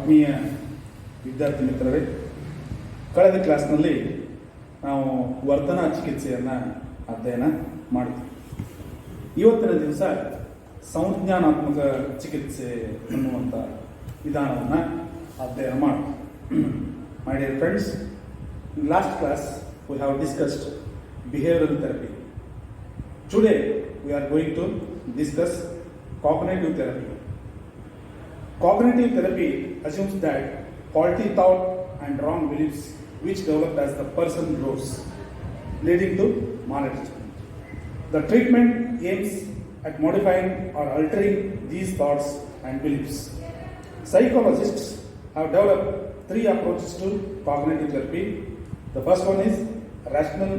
ಆತ್ಮೀಯ ವಿದ್ಯಾರ್ಥಿ ಮಿತ್ರರೇ, ಕಳೆದ ಕ್ಲಾಸ್ನಲ್ಲಿ ನಾವು ವರ್ತನಾ ಚಿಕಿತ್ಸೆಯನ್ನು ಅಧ್ಯಯನ ಮಾಡಿದ್ವಿ. ಇವತ್ತಿನ ದಿವಸ ಸಂಜ್ಞಾನಾತ್ಮಕ ಚಿಕಿತ್ಸೆ ಅನ್ನುವಂಥ ವಿಧಾನವನ್ನು ಅಧ್ಯಯನ ಮಾಡ್ತೀವಿ. My dear friends, in last class we have discussed behavioral therapy. Today we are going to discuss cognitive therapy. Cognitive therapy assumes that faulty thought and wrong beliefs which develop as the person grows, leading to maladjustment. The treatment aims at modifying or altering these thoughts and beliefs. Psychologists have developed three approaches to cognitive therapy. The first one is rational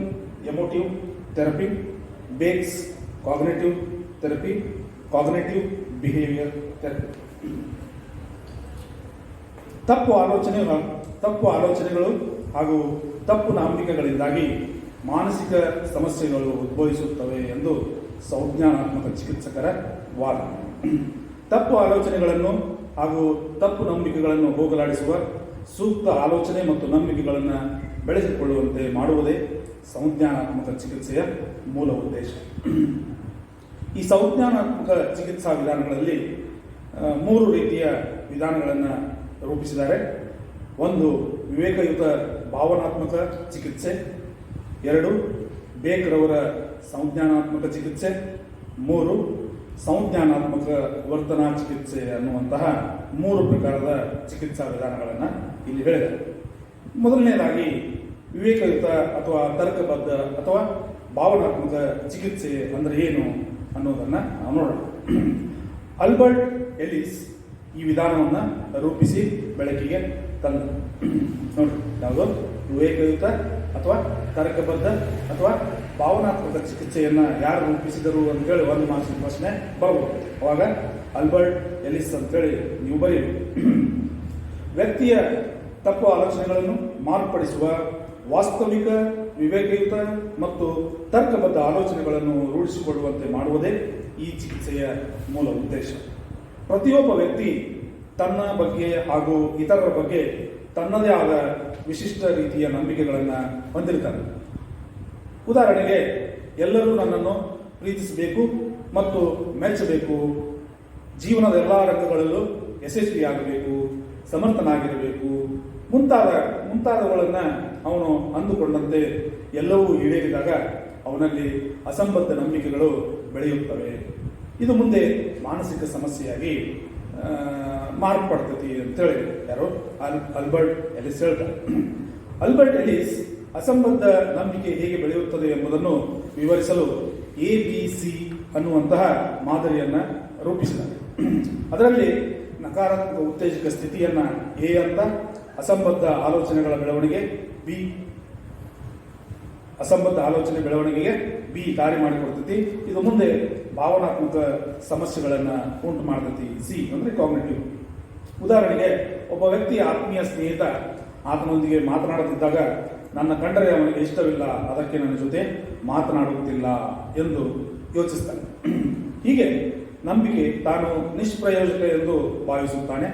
emotive therapy, Bake's cognitive therapy, cognitive behavior therapy. ತಪ್ಪು ಆಲೋಚನೆಗಳು ಹಾಗೂ ತಪ್ಪು ನಂಬಿಕೆಗಳಿಂದಾಗಿ ಮಾನಸಿಕ ಸಮಸ್ಯೆಗಳು ಉದ್ಭವಿಸುತ್ತವೆ ಎಂದು ಸಂಜ್ಞಾನಾತ್ಮಕ ಚಿಕಿತ್ಸಕರ ವಾದ. ತಪ್ಪು ಆಲೋಚನೆಗಳನ್ನು ಹಾಗೂ ತಪ್ಪು ನಂಬಿಕೆಗಳನ್ನು ಹೋಗಲಾಡಿಸುವ ಸೂಕ್ತ ಆಲೋಚನೆ ಮತ್ತು ನಂಬಿಕೆಗಳನ್ನು ಬೆಳೆಸಿಕೊಳ್ಳುವಂತೆ ಮಾಡುವುದೇ ಸಂಜ್ಞಾನಾತ್ಮಕ ಚಿಕಿತ್ಸೆಯ ಮೂಲ ಉದ್ದೇಶ. ಈ ಸಂಜ್ಞಾನಾತ್ಮಕ ಚಿಕಿತ್ಸಾ ವಿಧಾನಗಳಲ್ಲಿ 3 ರೀತಿಯ ವಿಧಾನಗಳನ್ನು ರೂಪಿಸಿದ್ದಾರೆ. ಒಂದು ವಿವೇಕಯುತ ಭಾವನಾತ್ಮಕ ಚಿಕಿತ್ಸೆ, 2 ಬೇಕ್ರವರ ಸಂಜ್ಞಾನಾತ್ಮಕ ಚಿಕಿತ್ಸೆ, 3 ಸಂಜ್ಞಾನಾತ್ಮಕ ವರ್ತನಾ ಚಿಕಿತ್ಸೆ ಅನ್ನುವಂತಹ 3 ಪ್ರಕಾರದ ಚಿಕಿತ್ಸಾ ವಿಧಾನಗಳನ್ನು ಇಲ್ಲಿ ಹೇಳಿದ್ದಾರೆ. ಮೊದಲನೇದಾಗಿ ವಿವೇಕಯುತ ಅಥವಾ ತರ್ಕಬದ್ಧ ಅಥವಾ ಭಾವನಾತ್ಮಕ ಚಿಕಿತ್ಸೆ ಅಂದರೆ ಏನು ಅನ್ನೋದನ್ನು ನಾವು ನೋಡೋಣ. ಆಲ್ಬರ್ಟ್ ಎಲಿಸ್ ಈ ವಿಧಾನವನ್ನು ರೂಪಿಸಿ ಬೆಳಕಿಗೆ ತಂದರು. ನೋಡಿ, ಯಾವುದು ವಿವೇಕಯುತ ಅಥವಾ ತರ್ಕಬದ್ಧ ಅಥವಾ ಭಾವನಾತ್ಮಕ ಚಿಕಿತ್ಸೆಯನ್ನು ಯಾರು ರೂಪಿಸಿದರು ಅಂತೇಳಿ ಒಂದು ಮಾರ್ಕ್ಸಿನ ಪ್ರಶ್ನೆ ಬರ್ಬೋದು. ಅವಾಗ ಆಲ್ಬರ್ಟ್ ಎಲಿಸ್ ಅಂತೇಳಿ ನೀವು ಬರೀರಿ. ವ್ಯಕ್ತಿಯ ತಪ್ಪು ಆಲೋಚನೆಗಳನ್ನು ಮಾರ್ಪಡಿಸುವ ವಾಸ್ತವಿಕ ವಿವೇಕಯುತ ಮತ್ತು ತರ್ಕಬದ್ಧ ಆಲೋಚನೆಗಳನ್ನು ರೂಢಿಸಿಕೊಳ್ಳುವಂತೆ ಮಾಡುವುದೇ ಈ ಚಿಕಿತ್ಸೆಯ ಮೂಲ ಉದ್ದೇಶ. ಪ್ರತಿಯೊಬ್ಬ ವ್ಯಕ್ತಿ ತನ್ನ ಬಗ್ಗೆ ಹಾಗೂ ಇತರರ ಬಗ್ಗೆ ತನ್ನದೇ ಆದ ವಿಶಿಷ್ಟ ರೀತಿಯ ನಂಬಿಕೆಗಳನ್ನು ಹೊಂದಿರ್ತಾನೆ. ಉದಾಹರಣೆಗೆ, ಎಲ್ಲರೂ ನನ್ನನ್ನು ಪ್ರೀತಿಸಬೇಕು ಮತ್ತು ಮೆಚ್ಚಬೇಕು, ಜೀವನದ ಎಲ್ಲ ರಂಗಗಳಲ್ಲೂ ಯಶಸ್ವಿಯಾಗಬೇಕು, ಸಮರ್ಥನಾಗಿರಬೇಕು ಮುಂತಾದವುಗಳನ್ನು ಅವನು ಅಂದುಕೊಂಡಂತೆ ಎಲ್ಲವೂ ಈಡೇರಿದಾಗ ಅವನಲ್ಲಿ ಅಸಂಬದ್ಧ ನಂಬಿಕೆಗಳು ಬೆಳೆಯುತ್ತವೆ. ಇದು ಮುಂದೆ ಮಾನಸಿಕ ಸಮಸ್ಯೆಯಾಗಿ ಮಾರ್ಪಡ್ತೈತಿ ಅಂತೇಳಿ ಯಾರು ಆಲ್ಬರ್ಟ್ ಎಲಿಸ್ ಹೇಳ್ತಾರೆ. ಆಲ್ಬರ್ಟ್ ಎಲಿಸ್ ಅಸಂಬದ್ಧ ನಂಬಿಕೆ ಹೇಗೆ ಬೆಳೆಯುತ್ತದೆ ಎಂಬುದನ್ನು ವಿವರಿಸಲು ABC ಅನ್ನುವಂತಹ ಮಾದರಿಯನ್ನು ರೂಪಿಸಿದ್ದಾರೆ. ಅದರಲ್ಲಿ ನಕಾರಾತ್ಮಕ ಉತ್ತೇಜಕ ಸ್ಥಿತಿಯನ್ನು A ಅಂತ, ಅಸಂಬದ್ಧ ಆಲೋಚನೆಗಳ ಬೆಳವಣಿಗೆ B, ಅಸಂಬದ್ಧ ಆಲೋಚನೆ ಬೆಳವಣಿಗೆಗೆ B ದಾರಿ ಮಾಡಿಕೊಡ್ತೈತಿ. ಇದು ಮುಂದೆ ಭಾವನಾತ್ಮಕ ಸಮಸ್ಯೆಗಳನ್ನು ಉಂಟು ಮಾಡ್ತೈತಿ. C ಅಂದರೆ ಕಾಗ್ನಿಟಿವ್. ಉದಾಹರಣೆಗೆ, ಒಬ್ಬ ವ್ಯಕ್ತಿಯ ಆತ್ಮೀಯ ಸ್ನೇಹಿತ ಆತನೊಂದಿಗೆ ಮಾತನಾಡುತ್ತಿದ್ದಾಗ ನನ್ನ ಕಂಡರೆ ಅವನಿಗೆ ಇಷ್ಟವಿಲ್ಲ, ಅದಕ್ಕೆ ನನ್ನ ಜೊತೆ ಮಾತನಾಡುತ್ತಿಲ್ಲ ಎಂದು ಯೋಚಿಸ್ತಾನೆ. ಹೀಗೆ ನಂಬಿಕೆ ತಾನು ನಿಷ್ಪ್ರಯೋಜಕ ಎಂದು ಭಾವಿಸುತ್ತಾನೆ.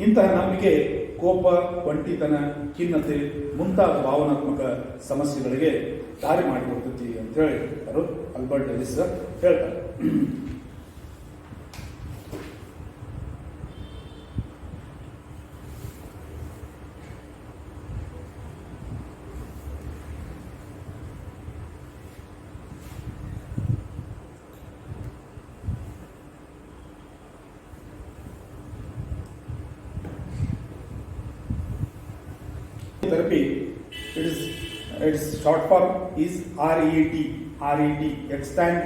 ಇಂತಹ ನಂಬಿಕೆ ಕೋಪ, ಒಂಟಿತನ, ಖಿನ್ನತೆ ಮುಂತಾದ ಭಾವನಾತ್ಮಕ ಸಮಸ್ಯೆಗಳಿಗೆ ದಾರಿ ಮಾಡಿಕೊಡ್ತೈತಿ ಅಂತ ಹೇಳಿ ಅವರು ಆಲ್ಬರ್ಟ್ ಎಲಿಸ್ ಹೇಳ್ತಾರೆ. Therapy, its short form is RET. Extend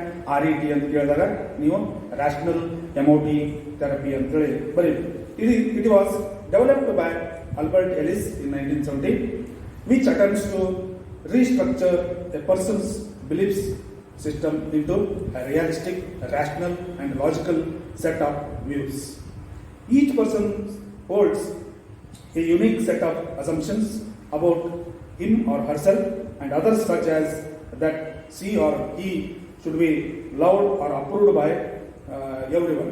RET ಅಂತ ಕೇಳಿದಾಗ ನೀವು rational emotive therapy ಅಂತೇಳಿ ಬರೀರಿ. It was developed by Albert Ellis in 1970, which attempts to restructure a person's beliefs system into a realistic, rational and logical set of views. Each person holds a unique set of assumptions about him or herself and others, such as that she or he should be loved or approved by everyone,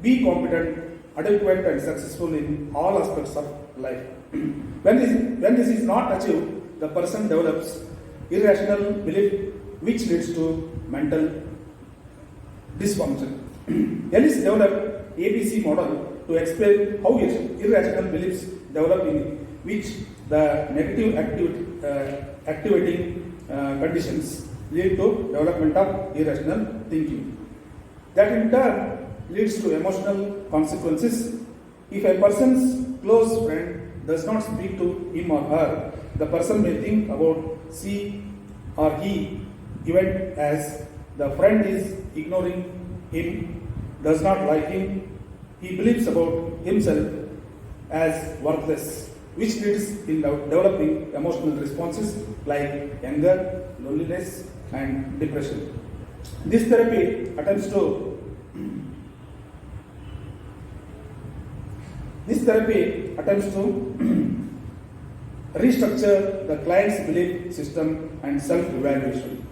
be competent adequate and successful in all aspects of life. When this is not achieved, the person develops irrational belief which leads to mental dysfunction. Ellis developed ABC model to explain how irrational beliefs develop in which the negative activating conditions lead to development of irrational thinking. That in turn leads to emotional consequences. If a person's close friend does not speak to him or her, the person may think about she or he event as the friend is ignoring him, does not like him, he believes about himself as worthless, which leads in developing emotional responses like anger, loneliness, and depression. This therapy attempts to restructure the client's belief system and self-evaluation.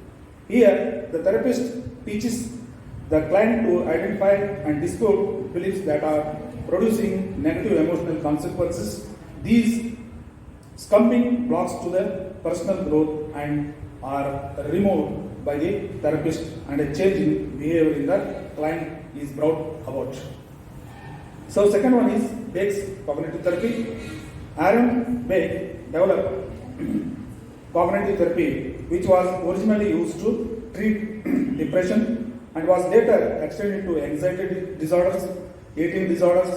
Here, the therapist teaches the client to identify and dispute beliefs that are producing negative emotional consequences. These stumbling blocks to the personal growth and are removed by the therapist, and a change in behavior in the client is brought about. So second one is Beck's cognitive therapy. Aaron Beck developed cognitive therapy which was originally used to treat depression and was later extended to anxiety disorders, eating disorders,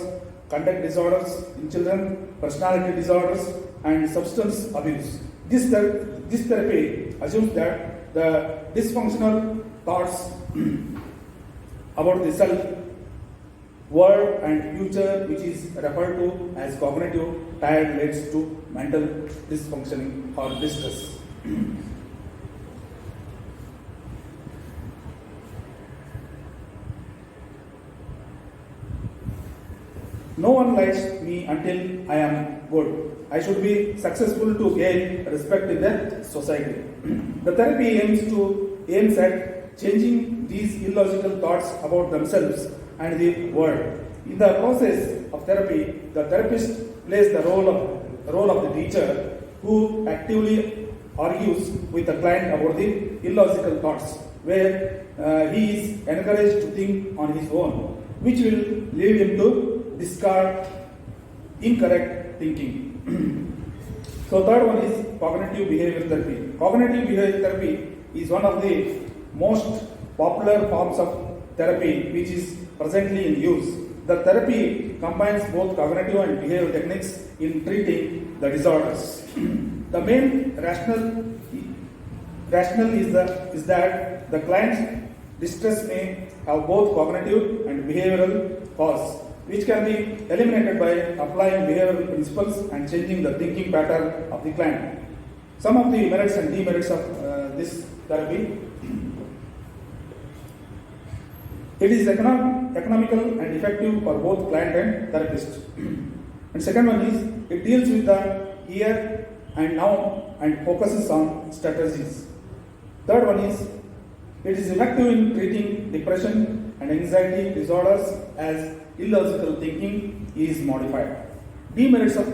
conduct disorders in children, personality disorders, and substance abuse. This therapy assumes that the dysfunctional thoughts about the self, world, and future, which is referred to as cognitive tired, leads to mental dysfunctioning or distress. No one likes me until I am good. I should be successful to gain respect in the society. The therapy aims at changing these illogical thoughts about themselves and the world. In the process of therapy, the therapist plays the role of the teacher who actively argues with the client about the illogical thoughts, where he is encouraged to think on his own, which will lead him to discard incorrect thinking. So third one is cognitive behavioral therapy. Cognitive behavioral therapy is one of the most popular forms of therapy which is presently in use. The therapy combines both cognitive and behavioral techniques in treating the disorders. The main rationale is that the client's distress may have both cognitive and behavioral cause, which can be eliminated by applying behavioral principles and changing the thinking pattern of the client. Some of the merits and demerits of this therapy. It is economical and effective for both client and therapist. And second one is, it deals with the here and now and focuses on strategies. Third one is, it is effective in treating depression and anxiety disorders as illogical thinking is modified. Demerits of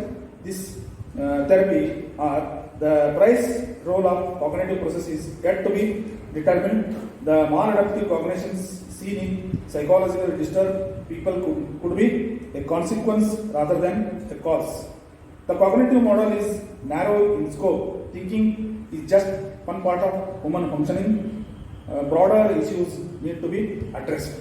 this therapy are the price role of cognitive processes yet to be determined. The maladaptive cognitions seen in psychological disturbed people could be a consequence rather than a cause. The cognitive model is narrow in scope. Thinking is just one part of human functioning. Broader issues need to be addressed.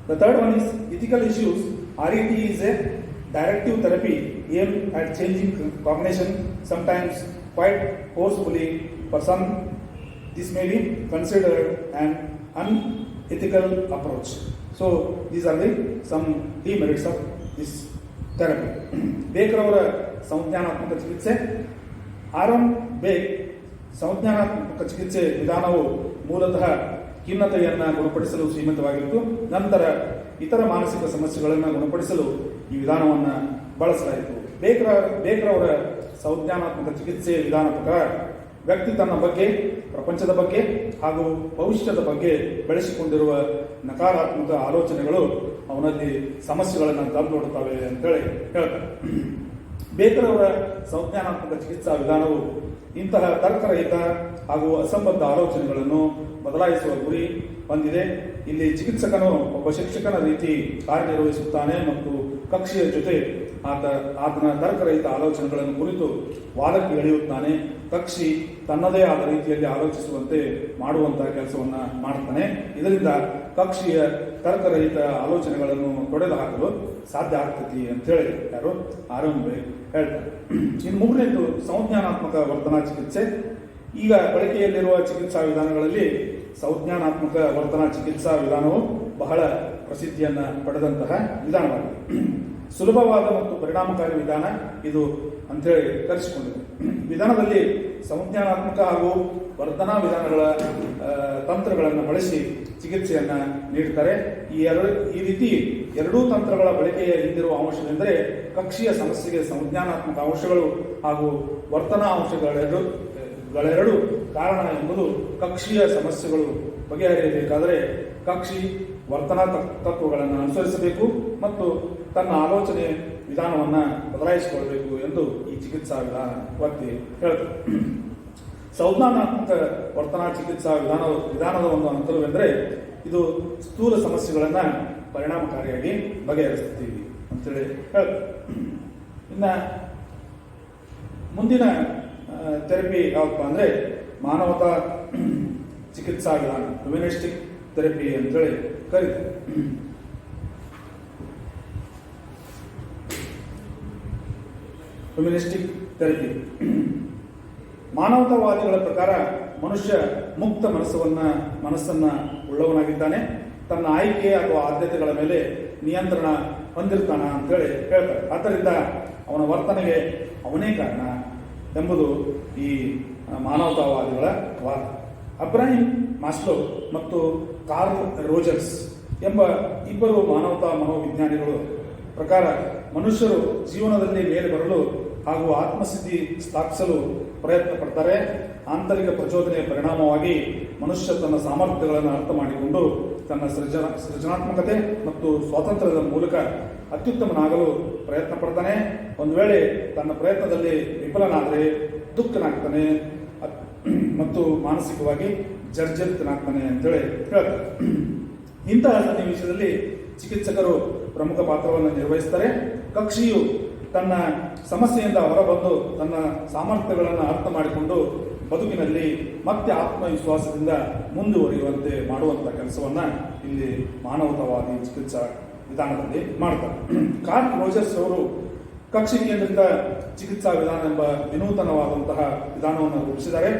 The third one is ethical issues. RET is a directive therapy aimed at changing cognition, sometimes quite forcefully. For some, this may be considered an unethical approach. So these are some demerits of this therapy. Baker ಅವರ ಸಂಜ್ಞಾನಾತ್ಮಕ ಚಿಕಿತ್ಸೆ. Aaron ಬೇಕ್ ಸಂಜ್ಞಾನಾತ್ಮಕ ಚಿಕಿತ್ಸೆ ವಿಧಾನವು ಮೂಲತಃ ಖಿನ್ನತೆಯನ್ನು ಗುಣಪಡಿಸಲು ಸೀಮಿತವಾಗಿತ್ತು. ನಂತರ ಇತರ ಮಾನಸಿಕ ಸಮಸ್ಯೆಗಳನ್ನು ಗುಣಪಡಿಸಲು ಈ ವಿಧಾನವನ್ನು ಬಳಸಲಾಯಿತು. ಬೇಕರ್ ಅವರ ಸಂಜ್ಞಾನಾತ್ಮಕ ಚಿಕಿತ್ಸೆಯ ವಿಧಾನ ಪ್ರಕಾರ ವ್ಯಕ್ತಿ ತನ್ನ ಬಗ್ಗೆ, ಪ್ರಪಂಚದ ಬಗ್ಗೆ ಹಾಗೂ ಭವಿಷ್ಯದ ಬಗ್ಗೆ ಬೆಳೆಸಿಕೊಂಡಿರುವ ನಕಾರಾತ್ಮಕ ಆಲೋಚನೆಗಳು ಅವನಲ್ಲಿ ಸಮಸ್ಯೆಗಳನ್ನು ತಂದೊಡ್ತವೆ ಅಂತೇಳಿ ಹೇಳ್ತಾರೆ. ಬೇಕರ್ ಅವರ ಸಂಜ್ಞಾನಾತ್ಮಕ ಚಿಕಿತ್ಸಾ ವಿಧಾನವು ಇಂತಹ ತರ್ಕರಹಿತ ಹಾಗೂ ಅಸಂಬದ್ಧ ಆಲೋಚನೆಗಳನ್ನು ಬದಲಾಯಿಸುವ ಗುರಿ ಹೊಂದಿದೆ. ಇಲ್ಲಿ ಚಿಕಿತ್ಸಕನು ಒಬ್ಬ ಶಿಕ್ಷಕನ ರೀತಿ ಕಾರ್ಯನಿರ್ವಹಿಸುತ್ತಾನೆ ಮತ್ತು ಕಕ್ಷಿಯ ಜೊತೆ ಆತನ ತರ್ಕರಹಿತ ಆಲೋಚನೆಗಳನ್ನು ಕುರಿತು ವಾದಕ್ಕೆ ಇಳಿಯುತ್ತಾನೆ. ಕಕ್ಷಿ ತನ್ನದೇ ಆದ ರೀತಿಯಲ್ಲಿ ಆಲೋಚಿಸುವಂತೆ ಮಾಡುವಂತಹ ಕೆಲಸವನ್ನ ಮಾಡ್ತಾನೆ. ಇದರಿಂದ ಕಕ್ಷಿಯ ತರ್ಕರಹಿತ ಆಲೋಚನೆಗಳನ್ನು ತೊಡೆದು ಹಾಕಲು ಸಾಧ್ಯ ಆಗ್ತತಿ ಅಂತೇಳಿ ಯಾರು ಆರಂಭೆ ಹೇಳ್ತಾರೆ. ಇನ್ನು ಮೂರನೇದು ಸಂಜ್ಞಾನಾತ್ಮಕ ವರ್ತನಾ ಚಿಕಿತ್ಸೆ. ಈಗ ಬಳಕೆಯಲ್ಲಿರುವ ಚಿಕಿತ್ಸಾ ವಿಧಾನಗಳಲ್ಲಿ ಸಂಜ್ಞಾನಾತ್ಮಕ ವರ್ತನಾ ಚಿಕಿತ್ಸಾ ವಿಧಾನವು ಬಹಳ ಪ್ರಸಿದ್ಧಿಯನ್ನ ಪಡೆದಂತಹ ವಿಧಾನವಾಗಿದೆ. ಸುಲಭವಾದ ಮತ್ತು ಪರಿಣಾಮಕಾರಿ ವಿಧಾನ ಇದು ಅಂತೇಳಿ ಕರೆಸಿಕೊಂಡಿದೆ. ವಿಧಾನದಲ್ಲಿ ಸಂಜ್ಞಾನಾತ್ಮಕ ಹಾಗೂ ವರ್ತನಾ ವಿಧಾನಗಳ ತಂತ್ರಗಳನ್ನು ಬಳಸಿ ಚಿಕಿತ್ಸೆಯನ್ನ ನೀಡುತ್ತಾರೆ. ಈ ರೀತಿ ಎರಡೂ ತಂತ್ರಗಳ ಬಳಕೆಯ ಹಿಂದಿರುವ ಅಂಶವೆಂದರೆ ಕಕ್ಷಿಯ ಸಮಸ್ಯೆಗೆ ಸಂಜ್ಞಾನಾತ್ಮಕ ಅಂಶಗಳು ಹಾಗೂ ವರ್ತನಾ ಅಂಶಗಳೆರಡು ಕಾರಣ ಎಂಬುದು. ಕಕ್ಷಿಯ ಸಮಸ್ಯೆಗಳು ಬಗೆಹರಿಯಬೇಕಾದರೆ ಕಕ್ಷಿ ವರ್ತನಾ ತತ್ವಗಳನ್ನು ಅನುಸರಿಸಬೇಕು ಮತ್ತು ತನ್ನ ಆಲೋಚನೆ ವಿಧಾನವನ್ನು ಬದಲಾಯಿಸಿಕೊಳ್ಳಬೇಕು ಎಂದು ಈ ಚಿಕಿತ್ಸಾ ವಿಧಾನ ಒತ್ತಿ ಹೇಳ್ತದೆ. ಸಂಜ್ಞಾನಾತ್ಮಕ ವರ್ತನಾ ಚಿಕಿತ್ಸಾ ವಿಧಾನದ ಒಂದು ಅಂತರವೆಂದರೆ ಇದು ಸ್ಥೂಲ ಸಮಸ್ಯೆಗಳನ್ನು ಪರಿಣಾಮಕಾರಿಯಾಗಿ ಬಗೆಹರಿಸ್ತೀವಿ ಅಂತೇಳಿ ಹೇಳ್ತದೆ. ಇನ್ನು ಮುಂದಿನ ಥೆರಪಿ ಯಾವಪ್ಪ ಅಂದರೆ ಮಾನವತಾ ಚಿಕಿತ್ಸಾ ವಿಧಾನ, ಹ್ಯುಮನಿಸ್ಟಿಕ್ ಥೆರಪಿ ಅಂತೇಳಿ ಕರೀತಾರೆ. ಹ್ಯುಮನಿಸ್ಟಿಕ್ ಥೆರಪಿ ಮಾನವತಾವಾದಿಗಳ ಪ್ರಕಾರ ಮನುಷ್ಯ ಮುಕ್ತ ಮನಸ್ಸನ್ನ ಉಳ್ಳವನಾಗಿದ್ದಾನೆ. ತನ್ನ ಆಯ್ಕೆ ಅಥವಾ ಆದ್ಯತೆಗಳ ಮೇಲೆ ನಿಯಂತ್ರಣ ಹೊಂದಿರ್ತಾನ ಅಂತೇಳಿ ಹೇಳ್ತಾರೆ. ಆದ್ದರಿಂದ ಅವನ ವರ್ತನೆಗೆ ಅವನೇ ಕಾರಣ ಎಂಬುದು ಈ ಮಾನವತಾವಾದಿಗಳ ವಾದ. ಅಬ್ರಾಹಿಂ ಮಾಸ್ಲೋ ಮತ್ತು ಕಾರ್ಲ್ ರೋಜರ್ಸ್ ಎಂಬ ಇಬ್ಬರು ಮಾನವತಾ ಮನೋವಿಜ್ಞಾನಿಗಳು ಪ್ರಕಾರ ಮನುಷ್ಯರು ಜೀವನದಲ್ಲಿ ಮೇಲೆ ಬರಲು ಹಾಗೂ ಆತ್ಮಸ್ಥಿತಿ ಸ್ಥಾಪಿಸಲು ಪ್ರಯತ್ನ ಪಡ್ತಾರೆ. ಆಂತರಿಕ ಪ್ರಚೋದನೆಯ ಪರಿಣಾಮವಾಗಿ ಮನುಷ್ಯ ತನ್ನ ಸಾಮರ್ಥ್ಯಗಳನ್ನು ಅರ್ಥ ಮಾಡಿಕೊಂಡು ತನ್ನ ಸೃಜನಾತ್ಮಕತೆ ಮತ್ತು ಸ್ವಾತಂತ್ರ್ಯದ ಮೂಲಕ ಅತ್ಯುತ್ತಮನಾಗಲು ಪ್ರಯತ್ನ ಪಡ್ತಾನೆ. ಒಂದು ವೇಳೆ ತನ್ನ ಪ್ರಯತ್ನದಲ್ಲಿ ವಿಫಲನಾದರೆ ದುಃಖನಾಗ್ತಾನೆ ಮತ್ತು ಮಾನಸಿಕವಾಗಿ ಜರ್ಜರಿತನಾಗ್ತಾನೆ ಅಂತೇಳಿ ಹೇಳ್ತಾರೆ. ಇಂತಹ ಸನ್ನಿವೇಶದಲ್ಲಿ ಚಿಕಿತ್ಸಕರು ಪ್ರಮುಖ ಪಾತ್ರವನ್ನು ನಿರ್ವಹಿಸ್ತಾರೆ. ಕಕ್ಷಿಯು ತನ್ನ ಸಮಸ್ಯೆಯಿಂದ ಹೊರಬಂದು ತನ್ನ ಸಾಮರ್ಥ್ಯಗಳನ್ನು ಅರ್ಥ ಮಾಡಿಕೊಂಡು ಬದುಕಿನಲ್ಲಿ ಮತ್ತೆ ಆತ್ಮವಿಶ್ವಾಸದಿಂದ ಮುಂದುವರಿಯುವಂತೆ ಮಾಡುವಂಥ ಕೆಲಸವನ್ನ ಇಲ್ಲಿ ಮಾನವತಾವಾದಿ ಚಿಕಿತ್ಸಾ ವಿಧಾನದಲ್ಲಿ ಮಾಡ್ತಾರೆ. ಕಾರ್ಲ್ ರೋಜರ್ಸ್ ಅವರು ಕಕ್ಷಿ ಕೇಂದ್ರಿತ ಚಿಕಿತ್ಸಾ ವಿಧಾನ ಎಂಬ ವಿನೂತನವಾದಂತಹ ವಿಧಾನವನ್ನು ರೂಪಿಸಿದ್ದಾರೆ.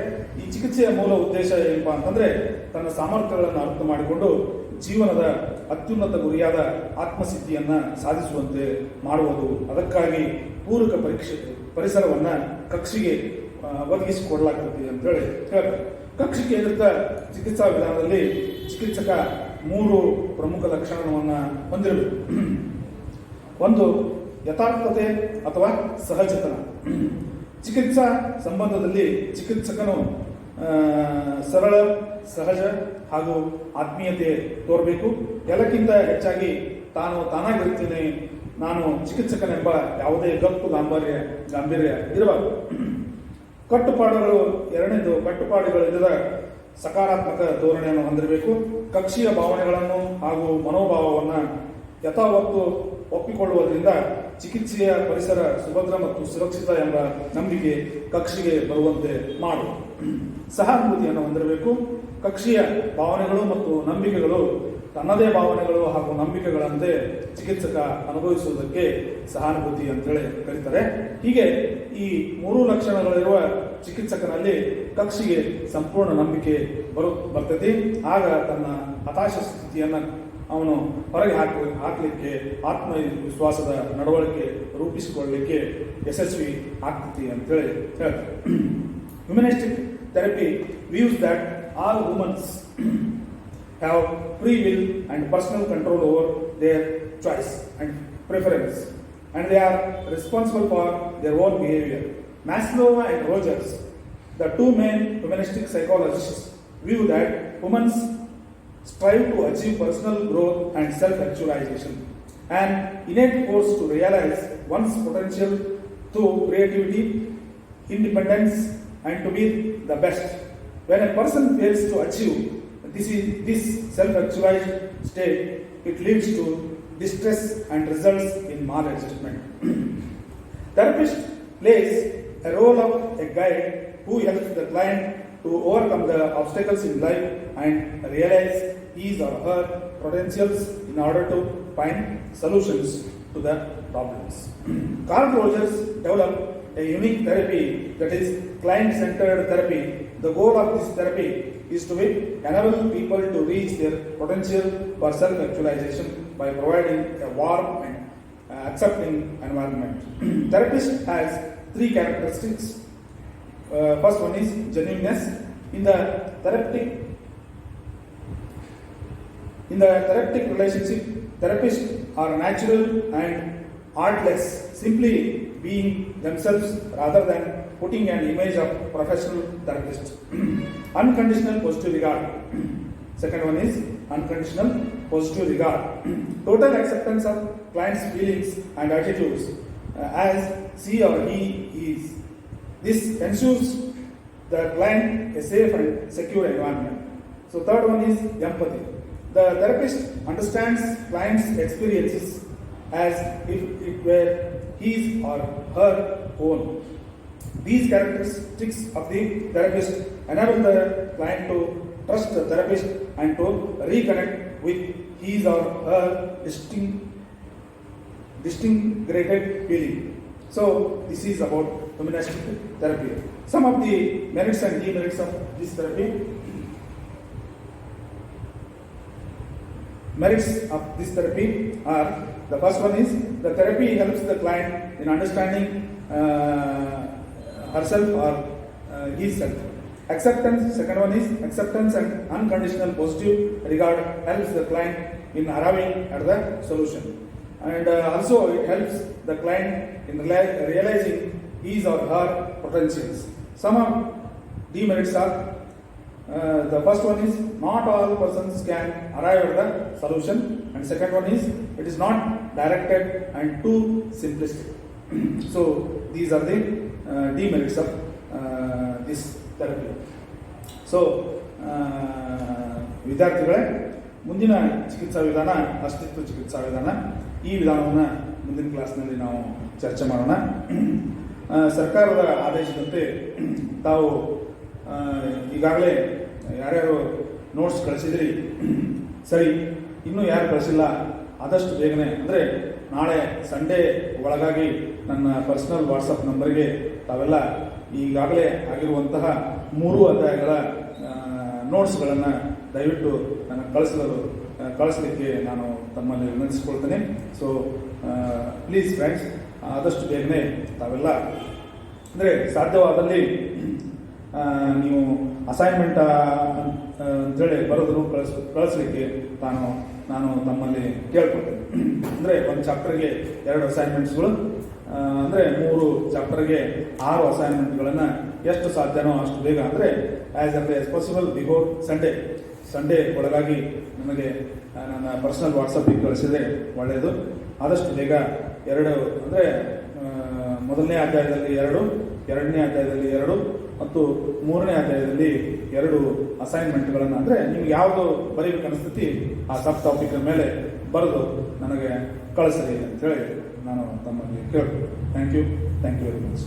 ಈ ಚಿಕಿತ್ಸೆಯ ಮೂಲ ಉದ್ದೇಶ ಏನಪ್ಪಾ ಅಂತಂದ್ರೆ ತನ್ನ ಸಾಮರ್ಥ್ಯಗಳನ್ನು ಅರ್ಥ ಮಾಡಿಕೊಂಡು ಜೀವನದ ಅತ್ಯುನ್ನತ ಗುರಿಯಾದ ಆತ್ಮಸಿದ್ಧಿಯನ್ನ ಸಾಧಿಸುವಂತೆ ಮಾಡುವುದು. ಅದಕ್ಕಾಗಿ ಪೂರಕ ಪರಿಸರವನ್ನ ಕಕ್ಷಿಗೆ ಒದಗಿಸಿಕೊಡಲಾಗ್ತದೆ ಅಂತೇಳಿ ಹೇಳ್ತಾರೆ. ಕಕ್ಷಿ ಕೇಂದ್ರಿತ ಚಿಕಿತ್ಸಾ ವಿಧಾನದಲ್ಲಿ ಚಿಕಿತ್ಸಕ 3 ಪ್ರಮುಖ ಲಕ್ಷಣವನ್ನು ಹೊಂದಿರಬೇಕು. ಒಂದು, ಯಥಾರ್ಥತೆ ಅಥವಾ ಸಹಜತನ. ಚಿಕಿತ್ಸಾ ಸಂಬಂಧದಲ್ಲಿ ಚಿಕಿತ್ಸಕನು ಸರಳ, ಸಹಜ ಹಾಗೂ ಆತ್ಮೀಯತೆ ತೋರಬೇಕು. ಎಲ್ಲಕ್ಕಿಂತ ಹೆಚ್ಚಾಗಿ ತಾನಾಗಿರ್ತೀನಿ, ನಾನು ಚಿಕಿತ್ಸಕನೆಂಬ ಯಾವುದೇ ಗಪ್ಪು ಗಾಂಭೀರ್ಯ ಇರಬಾರದು. ಕಟ್ಟುಪಾಡುಗಳು. ಎರಡನೇದು, ಕಟ್ಟುಪಾಡುಗಳಿಲ್ಲದ ಸಕಾರಾತ್ಮಕ ಧೋರಣೆಯನ್ನು ಹೊಂದಿರಬೇಕು. ಕಕ್ಷಿಯ ಭಾವನೆಗಳನ್ನು ಹಾಗೂ ಮನೋಭಾವವನ್ನು ಯಥಾವತ್ತು ಒಪ್ಪಿಕೊಳ್ಳುವುದರಿಂದ ಚಿಕಿತ್ಸೆಯ ಪರಿಸರ ಸುಭದ್ರ ಮತ್ತು ಸುರಕ್ಷಿತ ಎಂಬ ನಂಬಿಕೆ ಕಕ್ಷಿಗೆ ಬರುವಂತೆ ಮಾಡು. ಸಹಾನುಭೂತಿಯನ್ನು ಹೊಂದಿರಬೇಕು. ಕಕ್ಷಿಯ ಭಾವನೆಗಳು ಮತ್ತು ನಂಬಿಕೆಗಳು ತನ್ನದೇ ಭಾವನೆಗಳು ಹಾಗೂ ನಂಬಿಕೆಗಳಂತೆ ಚಿಕಿತ್ಸಕ ಅನುಭವಿಸುವುದಕ್ಕೆ ಸಹಾನುಭೂತಿ ಅಂತೇಳಿ ಕರೀತಾರೆ. ಹೀಗೆ ಈ 3 ಲಕ್ಷಣಗಳಿರುವ ಚಿಕಿತ್ಸಕನಲ್ಲಿ ಕಕ್ಷಿಗೆ ಸಂಪೂರ್ಣ ನಂಬಿಕೆ ಬರ್ತೈತಿ. ಆಗ ತನ್ನ ಹತಾಶ ಸ್ಥಿತಿಯನ್ನು ಅವನು ಹೊರಗೆ ಹಾಕಲಿಕ್ಕೆ ಆತ್ಮವಿಶ್ವಾಸದ ನಡವಳಿಕೆ ರೂಪಿಸಿಕೊಳ್ಳಲಿಕ್ಕೆ ಯಶಸ್ವಿ ಆಗ್ತತಿ ಅಂತೇಳಿ ಹೇಳ್ತಾರೆ. Humanistic therapy views that all humans have free will and personal control over their choice and preference, and they are responsible for their own behavior. Maslow and Rogers The two main humanistic psychologists view that humans strive to achieve personal growth and self-actualization, an innate force to realize one's potential through creativity, independence, and to be the best. When a person fails to achieve this self-actualized state, it leads to distress and results in maladjustment. Therapist plays a role of a guide who helps the client to overcome the obstacles in life and realize his or her potentials in order to find solutions to the problems. Carl Rogers developed a unique therapy, that is client-centered therapy. The goal of this therapy is to enable people to reach their potential for self-actualization by providing a warm and accepting environment. Therapist has three characteristics. First one is genuineness. In the therapeutic relationship, therapists are natural and artless, simply being themselves rather than putting an image of professional therapist. Unconditional positive regard. Second one is unconditional positive regard. Total acceptance of client's feelings and attitudes as she or he is. This ensures the client a safe and secure environment. So third one is empathy. The therapist understands client's experiences as if it were his or her own. These characteristics of the therapist enable the client to trust the therapist and to reconnect with his or her distinctive feeling. So this is about humanistic therapy. Some of the merits and demerits of this therapy. Merits of this therapy are: the first one is the therapy helps the client in understanding herself or himself. Acceptance, second one is acceptance and unconditional positive regard helps the client in arriving at the solution. And also it helps the client in realizing his or her potentials. Some of demerits are: the first one is not all persons can arrive at the solution, and second one is it is not directed and too simplistic. So these are the demerits of this therapy. So ವಿದ್ಯಾರ್ಥಿಗಳೇ, ಮುಂದಿನ ಚಿಕಿತ್ಸಾ ವಿಧಾನ ಅಸ್ತಿತ್ವ ಚಿಕಿತ್ಸಾ ವಿಧಾನ. ಈ ವಿಧಾನವನ್ನು ಮುಂದಿನ ಕ್ಲಾಸ್ನಲ್ಲಿ ನಾವು ಚರ್ಚೆ ಮಾಡೋಣ. ಸರ್ಕಾರದ ಆದೇಶದಂತೆ ತಾವು ಈಗಾಗಲೇ ಯಾರ್ಯಾರು ನೋಟ್ಸ್ ಕಳಿಸಿದ್ರಿ, ಸರಿ, ಇನ್ನೂ ಯಾರು ಕಳಿಸಿಲ್ಲ ಆದಷ್ಟು ಬೇಗನೆ, ಅಂದರೆ ನಾಳೆ ಸಂಡೇ ಒಳಗಾಗಿ ನನ್ನ ಪರ್ಸನಲ್ ವಾಟ್ಸಪ್ ನಂಬರ್ಗೆ ತಾವೆಲ್ಲ ಈಗಾಗಲೇ ಆಗಿರುವಂತಹ 3 ಅಧ್ಯಾಯಗಳ ನೋಟ್ಸ್ಗಳನ್ನು ದಯವಿಟ್ಟು ನನಗೆ ಕಳಿಸಲಿಕ್ಕೆ ನಾನು ತಮ್ಮಲ್ಲಿ ವಿನಂತಿಸಿಕೊಳ್ತೇನೆ. ಸೊ ಪ್ಲೀಸ್ ಫ್ರೆಂಡ್ಸ್, ಆದಷ್ಟು ಬೇಗನೆ ತಾವೆಲ್ಲ, ಅಂದರೆ ಸಾಧ್ಯವಾದಲ್ಲಿ ನೀವು ಅಸೈನ್ಮೆಂಟ್ ಅಂತೇಳಿ ಬರೋದನ್ನು ಕಳಿಸ್ಲಿಕ್ಕೆ ನಾನು ತಮ್ಮಲ್ಲಿ ಕೇಳ್ಕೊಳ್ತೇನೆ. ಅಂದರೆ ಒಂದು ಚಾಪ್ಟರ್ಗೆ 2 ಅಸೈನ್ಮೆಂಟ್ಸ್ಗಳು, ಅಂದರೆ 3 ಚಾಪ್ಟರ್ಗೆ 6 ಅಸೈನ್ಮೆಂಟ್ಗಳನ್ನು ಎಷ್ಟು ಸಾಧ್ಯನೋ ಅಷ್ಟು ಬೇಗ, ಅಂದರೆ as early as possible before Sunday ಒಳಗಾಗಿ ನನಗೆ ನನ್ನ ಪರ್ಸನಲ್ ವಾಟ್ಸಪ್ಪಿಗೆ ಕಳಿಸಿದರೆ ಒಳ್ಳೆಯದು. ಆದಷ್ಟು ಬೇಗ 2, ಅಂದರೆ ಮೊದಲನೇ ಅಧ್ಯಾಯದಲ್ಲಿ 2, ಎರಡನೇ ಅಧ್ಯಾಯದಲ್ಲಿ 2 ಮತ್ತು 3ನೇ ಅಧ್ಯಾಯದಲ್ಲಿ 2 ಅಸೈನ್ಮೆಂಟ್ಗಳನ್ನು, ಅಂದರೆ ನಿಮ್ಗೆ ಯಾವುದು ಬರೀಬೇಕು ಅನಿಸ್ತೈತಿ ಆ ಸಬ್ ಟಾಪಿಕ್ ಮೇಲೆ ಬರೆದು ನನಗೆ ಕಳಿಸ್ರಿ ಅಂತೇಳಿ ನಾನು ತಮ್ಮಲ್ಲಿ ಕೇಳ್ಬೋದು. Thank you very much.